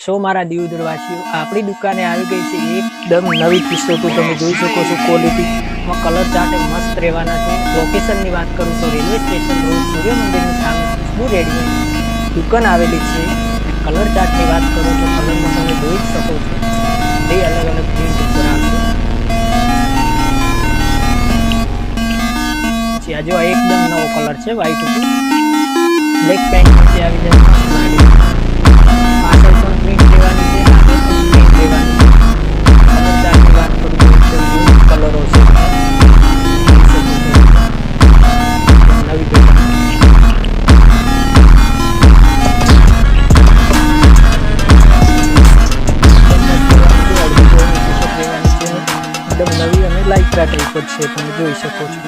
છો મારા દીવદરવાસીઓ, આપણી દુકાને આવી ગઈ છે એકદમ નવી ટી-શર્ટો. તમે જોઈ શકો છો ક્વોલિટીમાં કલર ચાર્ટ મસ્ત રહેવાના છે. લોકેશનની વાત કરું તો રેલવે સ્ટેશન રોડ સૂર્ય મંદિરની સામે ખુશ્બુ રેડીમેડ દુકાન આવેલી છે. કલર ચાર્ટની વાત કરું તો કલરમાં તમે જોઈ શકો છો બે અલગ અલગ પ્રિન્ટ ઉપર આવશે. આ જો એકદમ નવો કલર છે વ્હાઈટ ઉપર બ્લેક પેન્ટ નીચે આવી જાય. પાછળ પણ પ્રિન્ટ લેવાની છે, આગળ પણ પ્રિન્ટ લેવાની છે. કલર ચાર્ટની વાત કરું તો એકદમ યુનિક કલરો છે. નવી એકદમ નવી અને લાઇટ વેટ ઉપર છે, તમે જોઈ શકો છો.